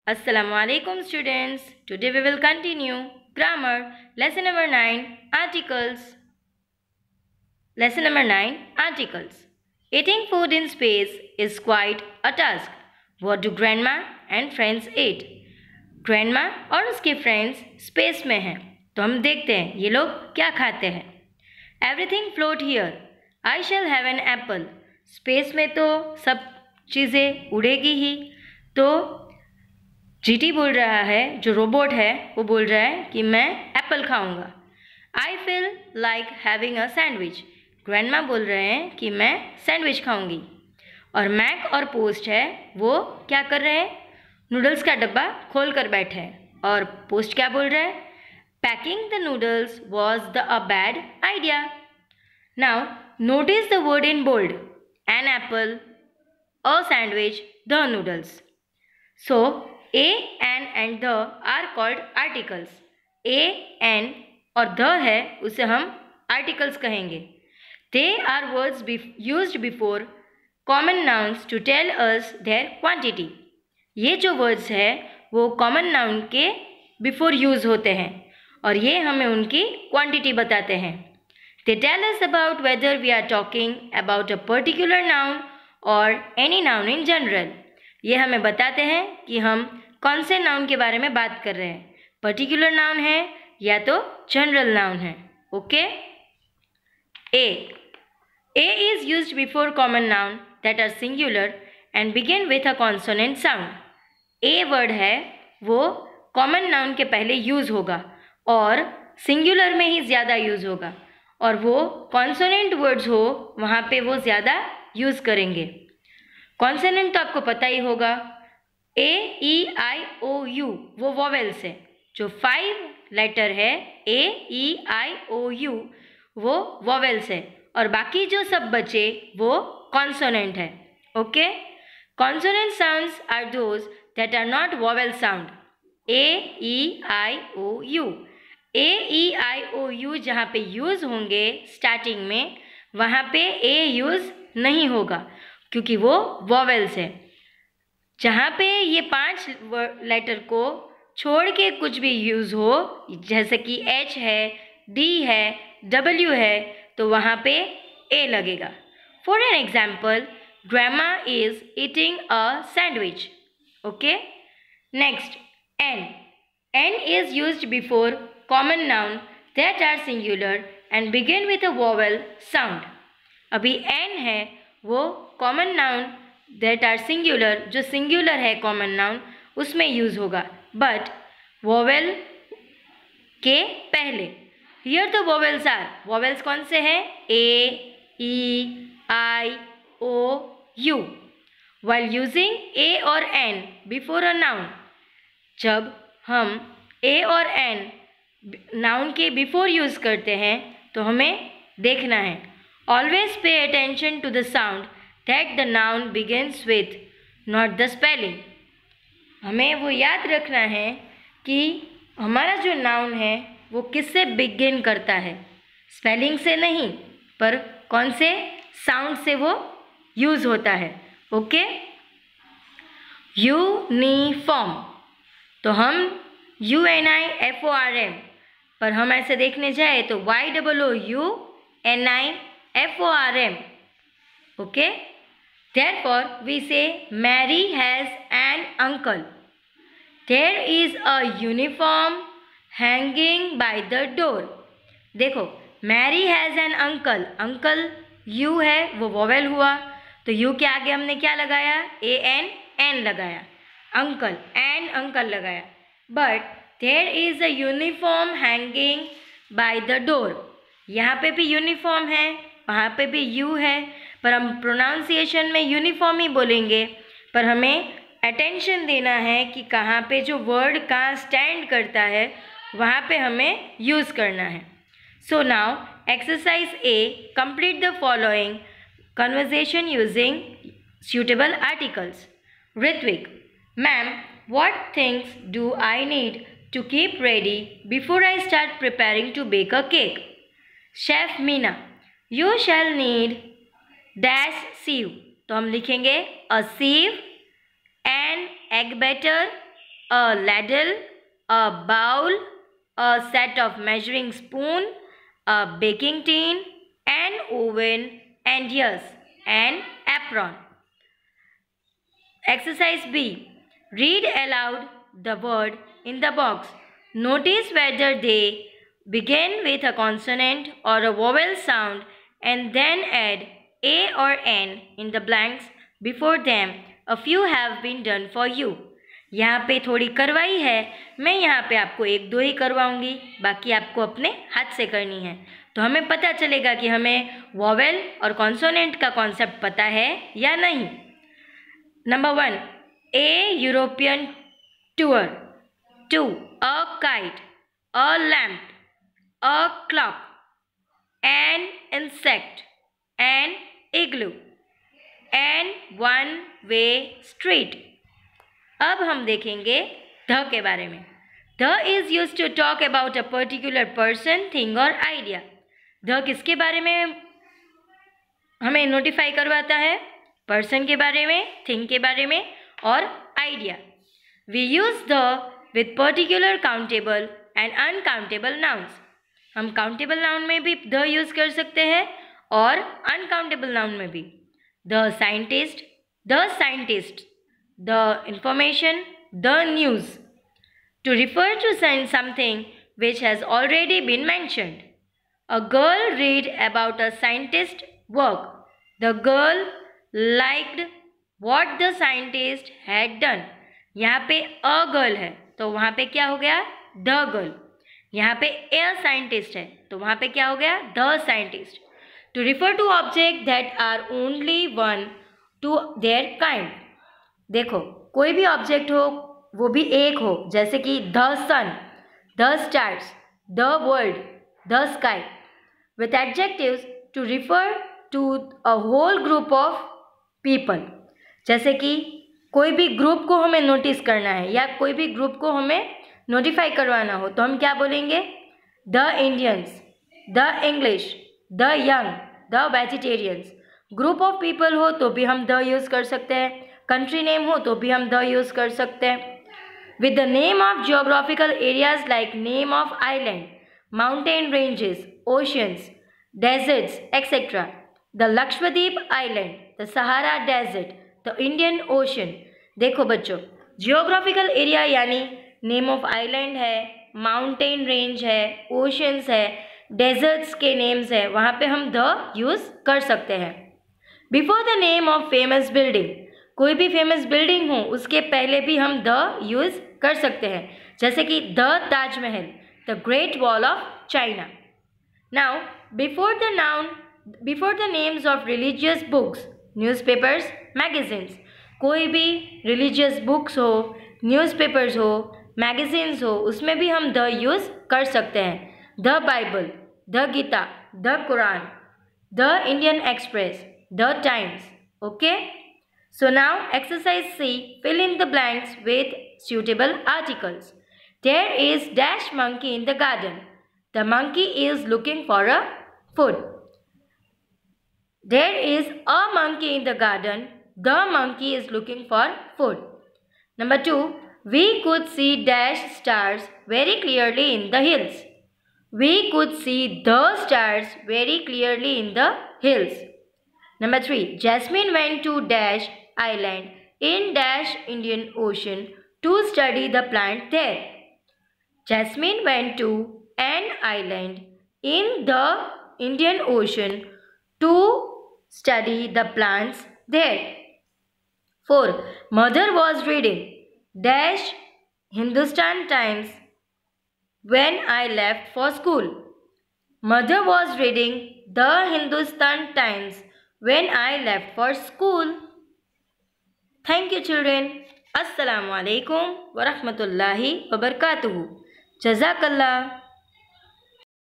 Assalamualaikum students. Today we will continue grammar lesson number 9 articles. Lesson number 9 articles. Eating food in space is quite a task. What do grandma and friends eat? Grandma और उसके friends space में हैं, तो हम देखते हैं ये लोग क्या खाते हैं. Everything float here. I shall have an apple. Space में तो सब चीज़ें उड़ेगी ही, तो जीटी बोल रहा है, जो रोबोट है वो बोल रहा है कि मैं एप्पल खाऊंगा. I feel like having a sandwich. Grandma बोल रहे हैं कि मैं सैंडविच खाऊंगी. और मैक और पोस्ट है, वो क्या कर रहे हैं, नूडल्स का डब्बा खोल कर बैठे हैं. और पोस्ट क्या बोल रहा है, packing the noodles was a bad idea. Now notice the word in bold. An apple, a sandwich, the noodles. So A, an and the are called articles. A, an और the है, उसे हम articles कहेंगे. They are words used before common nouns to tell us their quantity. ये जो words है वो common noun के before use होते हैं और ये हमें उनकी quantity बताते हैं. They tell us about whether we are talking about a particular noun or any noun in general. ये हमें बताते हैं कि हम कौन से नाउन के बारे में बात कर रहे हैं, पर्टिकुलर नाउन है या तो जनरल नाउन है. Okay. A is used before common noun that are singular and begin with a consonant sound. A word है वो कॉमन नाउन के पहले यूज होगा और सिंगुलर में ही ज़्यादा यूज होगा, और वो कॉन्सोनेंट वर्ड्स हो वहाँ पे वो ज़्यादा यूज़ करेंगे. कॉन्सोनेंट तो आपको पता ही होगा, ए, ई, आई, ओ, यू वो वॉवेल्स है. जो 5 लेटर है ए, ई, आई, ओ, यू वो वॉवेल्स है, और बाकी जो सब बचे वो कॉन्सोनेंट है. Okay. Consonant sounds are those that are not vowel sound. A, E, I, O, U. A, E, I, O, U जहाँ पे यूज़ होंगे स्टार्टिंग में, वहाँ पे ए यूज़ नहीं होगा क्योंकि वो वॉवेल्स है. जहाँ पे ये 5 लेटर को छोड़ के कुछ भी यूज़ हो, जैसे कि एच है, डी है, डब्ल्यू है, तो वहाँ पे ए लगेगा. For an example, grandma is eating a sandwich. Okay. Next, an. An is used before common noun that are singular and begin with a vowel sound. अभी एन है वो common noun that are singular, जो singular है common noun, उसमें use होगा, but vowel के पहले. Here the vowels are. Vowels कौन से हैं, A, E, I, O, U. While using a और एन बिफोर अ नाउन, जब हम ए और एन नाउन के बिफोर यूज़ करते हैं तो हमें देखना है, always pay attention to the sound that the noun begins with, not the spelling. हमें वो याद रखना है कि हमारा जो नाउन है वो किससे बिगिन करता है, स्पेलिंग से नहीं, पर कौन से साउंड से वो यूज़ होता है. ओके. यूनिफॉर्म, तो हम UNIFORM, पर हम ऐसे देखने जाए तो YOOUNIFORM. Okay. Therefore, we say Mary has an uncle. There is a uniform hanging by the door. देखो, Mary has an uncle. Uncle U है, वो वॉवेल हुआ, तो U के आगे हमने क्या लगाया, AN लगाया. Uncle, an uncle लगाया. But there is a uniform hanging by the door. यहाँ पे भी यूनिफॉर्म है, वहाँ पे भी U है, पर हम प्रोनाउंसिएशन में यूनिफॉर्म ही बोलेंगे, पर हमें अटेंशन देना है कि कहाँ पे जो वर्ड कहाँ स्टैंड करता है वहाँ पे हमें यूज़ करना है. So now exercise A, complete the following conversation using suitable articles. Ritvik, ma'am, what things do I need to keep ready before I start preparing to bake a cake? Chef Meena, you shall need dash sieve. तो हम लिखेंगे a sieve, an egg batter, a ladle, a bowl, a set of measuring spoon, a baking tin, an oven, and yes, an apron. Exercise B. Read aloud the word in the box. Notice whether they begin with a consonant or a vowel sound and then add A or N in the blanks before them. A few have been done for you. यहाँ पे थोड़ी करवाई है, मैं यहाँ पे आपको एक दो ही करवाऊँगी, बाकी आपको अपने हाथ से करनी है। तो हमें पता चलेगा कि हमें वॉवेल और कॉन्सोनेंट का कॉन्सेप्ट पता है या नहीं। Number 1. A European tour. 2. A kite, a lamp, a clock, an insect, an igloo, and one-way street. अब हम देखेंगे द के बारे में। The is use to talk about a particular person, thing और आइडिया। द किसके बारे में हमें नोटिफाई करवाता है? पर्सन के बारे में, थिंग के बारे में और idea. We use the with particular countable and uncountable nouns. हम काउंटेबल नाउन में भी द यूज़ कर सकते हैं और अनकाउंटेबल नाउन में भी। The scientist, the information, the news, to refer to something which has already been mentioned. A girl read about a scientist's work. The girl liked what the scientist had done. यहाँ पे a girl है तो वहाँ पे क्या हो गया? The girl. यहाँ पे a scientist है तो वहाँ पे क्या हो गया? The scientist. To refer to objects that are only one to their kind. देखो, कोई भी ऑब्जेक्ट हो वो भी एक हो, जैसे कि the sun, the stars, the world, the sky, with adjectives to refer to a whole group of people. जैसे कि कोई भी ग्रुप को हमें नोटिस करना है या कोई भी ग्रुप को हमें नोटिफाई करवाना हो तो हम क्या बोलेंगे? The Indians, the English, the young, the vegetarians. Group of people हो तो भी हम द यूज़ कर सकते हैं, कंट्री नेम हो तो भी हम द यूज़ कर सकते हैं। With the name of geographical areas like name of island, mountain ranges, oceans, deserts etcetera. The Lakshadweep island, the Sahara desert, the Indian ocean. देखो बच्चों, जियोग्राफिकल एरिया यानी नेम ऑफ आइलैंड है, माउंटेन रेंज है, oceans है, deserts के names है, वहाँ पे हम द यूज़ कर सकते हैं। Before the name of famous building, कोई भी फेमस बिल्डिंग हो उसके पहले भी हम द यूज़ कर सकते हैं, जैसे कि the Taj Mahal, the great wall of China. Now before the names of religious books, newspapers, magazines, कोई भी रिलीजियस बुक्स हो, न्यूज़पेपर्स हो, मैगजीन्स हो, उसमें भी हम द यूज़ कर सकते हैं। The Bible, the Gita, the Quran, the Indian Express, the Times. Okay, so now exercise C, fill in the blanks with suitable articles. There is dash monkey in the garden. The monkey is looking for a food. There is a monkey in the garden. The monkey is looking for food. Number 2, we could see dash stars very clearly in the hills. We could see the stars very clearly in the hills. Number 3, Jasmine went to dash island in dash Indian Ocean to study the plant there. Jasmine went to an island in the Indian Ocean to study the plants there. 4, Mother was reading dash Hindustan Times when I left for school. Mother was reading the Hindustan Times when I left for school. Thank you children. Assalamu alaikum wa rahmatullahi wa barakatuhu. Jazakallah.